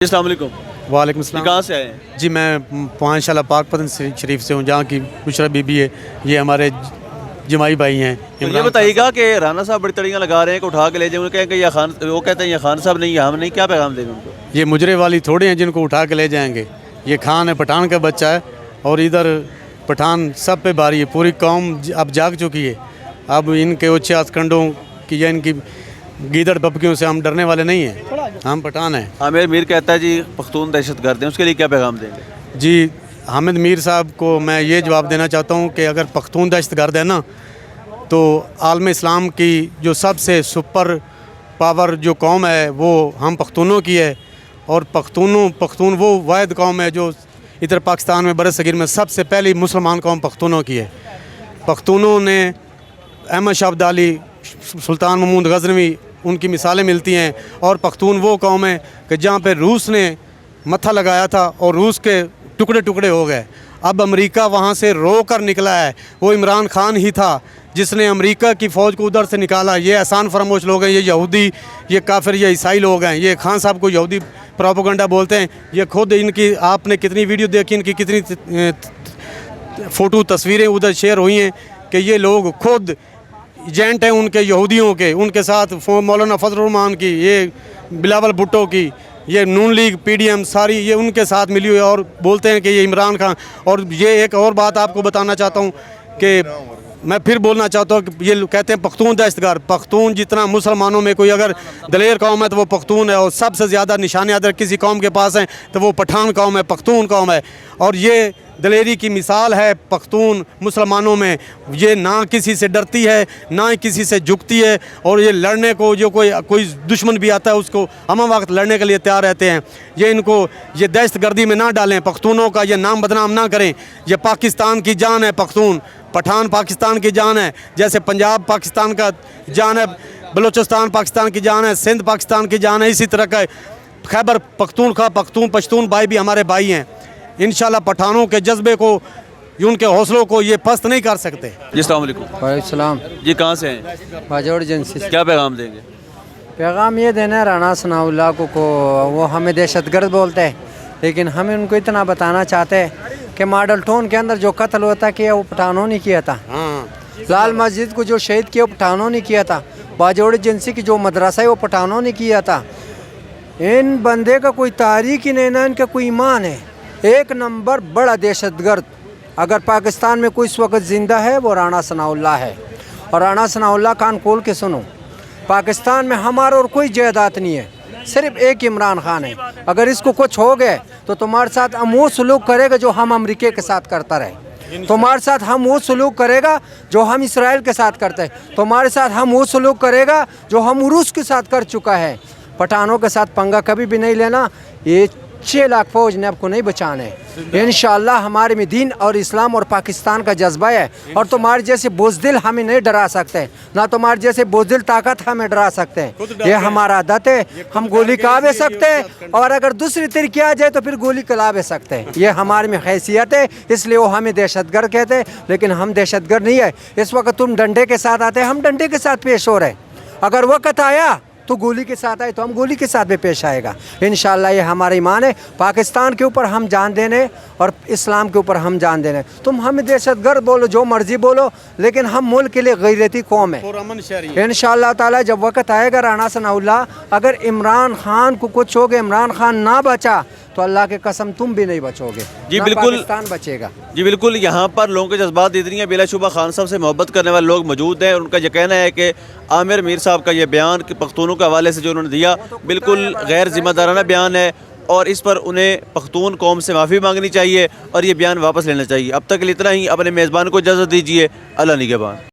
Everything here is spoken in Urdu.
السلام علیکم۔ وعلیکم السلام۔ کہاں سے آئے ہیں؟ جی میں پانچ شالہ پاک پتن شریف سے ہوں، جہاں کی بشرا بی بی ہے، یہ ہمارے جمائی بھائی ہیں۔ یہ بتائیے گا کہ رانا صاحب بڑی تڑیاں لگا رہے ہیں کہ اٹھا کے لے جائیں، کہ یہ خان، وہ کہتے ہیں یہ خان صاحب نہیں، ہم نہیں، کیا پیغام دیں گے ان کو؟ یہ مجرے والی تھوڑے ہیں جن کو اٹھا کے لے جائیں گے۔ یہ خان ہے، پٹھان کا بچہ ہے، اور ادھر پٹھان سب پہ بھاری ہے، پوری قوم اب جاگ چکی ہے۔ اب ان کے اونچے ہتھ کی یا ان کی گیدڑ ببکیوں سے ہم ڈرنے والے نہیں ہیں، ہم پٹھان ہیں۔ عامر میر کہتا ہے جی پختون دہشت گرد ہیں، اس کے لیے کیا پیغام دیں گے؟ جی حامد میر صاحب کو میں یہ جواب دینا چاہتا ہوں کہ اگر پختون دہشت گرد ہے نا، تو عالم اسلام کی جو سب سے سپر پاور جو قوم ہے وہ ہم پختونوں کی ہے، اور پختون وہ واحد قوم ہے جو ادھر پاکستان میں بر صغیر میں سب سے پہلی مسلمان قوم پختونوں کی ہے۔ پختونوں نے احمد شاہ عبدالی، سلطان محمود غزنوی، ان کی مثالیں ملتی ہیں، اور پختون وہ قوم ہے کہ جہاں پہ روس نے متھا لگایا تھا اور روس کے ٹکڑے ٹکڑے ہو گئے۔ اب امریکہ وہاں سے رو کر نکلا ہے، وہ عمران خان ہی تھا جس نے امریکہ کی فوج کو ادھر سے نکالا۔ یہ احسان فراموش لوگ ہیں، یہ یہودی، یہ کافر، یہ عیسائی لوگ ہیں۔ یہ خان صاحب کو یہودی پروپیگنڈا بولتے ہیں۔ یہ خود ان کی، آپ نے کتنی ویڈیو دیکھی، ان کی کتنی فوٹو تصویریں ادھر شیئر ہوئی ہیں کہ یہ لوگ خود ایجنٹ ہیں ان کے یہودیوں کے، ان کے ساتھ مولانا فضل الرحمان کی، یہ بلاول بھٹو کی، یہ نون لیگ، پی ڈی ایم، ساری یہ ان کے ساتھ ملی ہوئی، اور بولتے ہیں کہ یہ عمران خان۔ اور یہ ایک اور بات آپ کو بتانا چاہتا ہوں کہ میں پھر بولنا چاہتا ہوں کہ یہ کہتے ہیں پختون دہشت گرد۔ پختون جتنا مسلمانوں میں کوئی اگر دلیر قوم ہے تو وہ پختون ہے، اور سب سے زیادہ نشانیاں اگر کسی قوم کے پاس ہیں تو وہ پٹھان قوم ہے، پختون قوم ہے۔ اور یہ دلیری کی مثال ہے پختون مسلمانوں میں، یہ نہ کسی سے ڈرتی ہے، نہ کسی سے جھکتی ہے، اور یہ لڑنے کو، جو کوئی دشمن بھی آتا ہے اس کو ہم وقت لڑنے کے لیے تیار رہتے ہیں۔ یہ ان کو یہ دہشت گردی میں نہ ڈالیں، پختونوں کا یہ نام بدنام نہ کریں۔ یہ پاکستان کی جان ہے پختون، پٹھان پاکستان کی جان ہے، جیسے پنجاب پاکستان کا جان ہے، بلوچستان پاکستان کی جان ہے، سندھ پاکستان کی جان ہے، اسی طرح کا خیبر پختونخوا، پشتون بھائی بھی ہمارے بھائی ہیں۔ انشاءاللہ پٹھانوں کے جذبے کو، ان کے حوصلوں کو یہ پست نہیں کر سکتے۔ جی السلام علیکم۔ وعلیکم السلام۔ جی کہاں سے ہیں؟ باجوڑ ایجنسی سے۔ کیا پیغام دیں گے؟ پیغام یہ دینا ہے رانا ثناء اللہ کو وہ ہمیں دہشت گرد بولتے ہیں، لیکن ہم ان کو اتنا بتانا چاہتے ہیں کہ ماڈل ٹاؤن کے اندر جو قتل ہوتا کیا وہ پٹھانوں نے کیا تھا۔ لال مسجد کو جو شہید کیا وہ پٹھانوں نے کیا تھا۔ باجوڑ ایجنسی کی جو مدرسہ ہے وہ پٹھانوں نے کیا تھا۔ ان بندے کا کوئی تاریخ ہی نہیں، نہ ان کا کوئی ایمان ہے۔ ایک نمبر بڑا دہشت گرد اگر پاکستان میں کوئی اس وقت زندہ ہے وہ رانا ثناء اللہ ہے۔ اور رانا ثناء اللہ کان کھول کے سنو، پاکستان میں ہمارا اور کوئی جائیداد نہیں ہے، صرف ایک عمران خان ہے۔ اگر اس کو کچھ ہو گئے تو تمہارے ساتھ ہم وہ سلوک کرے گا جو ہم امریکہ کے ساتھ کرتا رہے، تمہارے ساتھ ہم وہ سلوک کرے گا جو ہم اسرائیل کے ساتھ کرتے ہیں، تمہارے ساتھ ہم وہ سلوک کرے گا جو ہم روس کے ساتھ کر چکا ہے۔ پٹھانوں کے ساتھ پنگا کبھی بھی نہیں لینا۔ یہ 6 لاکھ فوج نے آپ کو نہیں بچانے۔ انشاءاللہ ہمارے میں دین اور اسلام اور پاکستان کا جذبہ ہے، اور تمہارے جیسے بزدل ہمیں نہیں ڈرا سکتے، نہ تمہارے جیسے بزدل طاقت ہمیں ڈرا سکتے ہیں۔ یہ ہمارا عادت ہے، ہم گولی کھا بھی سکتے ہیں، اور اگر دوسری طریقے آ جائے تو پھر گولی کھلا بھی سکتے ہیں۔ یہ ہمارے میں حیثیت ہے، اس لیے وہ ہمیں دہشت گرد کہتے ہیں، لیکن ہم دہشت گرد نہیں ہے۔ اس وقت تم ڈنڈے کے ساتھ آتے ہیں، ہم ڈنڈے کے ساتھ پیش ہو رہے ہیں۔ اگر وقت آیا تو گولی کے ساتھ آئے تو ہم گولی کے ساتھ بھی پیش آئے گا۔ انشاءاللہ یہ ہمارا ایمان ہے۔ پاکستان کے اوپر ہم جان دینے اور اسلام کے اوپر ہم جان دینے۔ تم ہمیں دہشت گرد بولو، جو مرضی بولو، لیکن ہم ملک کے لیے غیرتی قوم ہے۔ انشاءاللہ تعالی جب وقت آئے گا رانا ثناء اللہ، اگر عمران خان کو کچھ ہو گیا، عمران خان نہ بچا تو اللہ کے قسم تم بھی نہیں بچو گے، جی نہ بالکل پاکستان بچے گا۔ جی بالکل، یہاں پر لوگوں کے جذبات اتنی ہیں، بلا شبہ خان صاحب سے محبت کرنے والے لوگ موجود ہیں، اور ان کا یہ کہنا ہے کہ عامر میر صاحب کا یہ بیان کہ پختونوں کے حوالے سے جو انہوں نے دیا بالکل غیر ذمہ دارانہ بیان ہے، اور اس پر انہیں پختون قوم سے معافی مانگنی چاہیے اور یہ بیان واپس لینا چاہیے۔ اب تک کے لیے اتنا ہی، اپنے میزبان کو اجازت دیجیے۔ اللہ نگہبان۔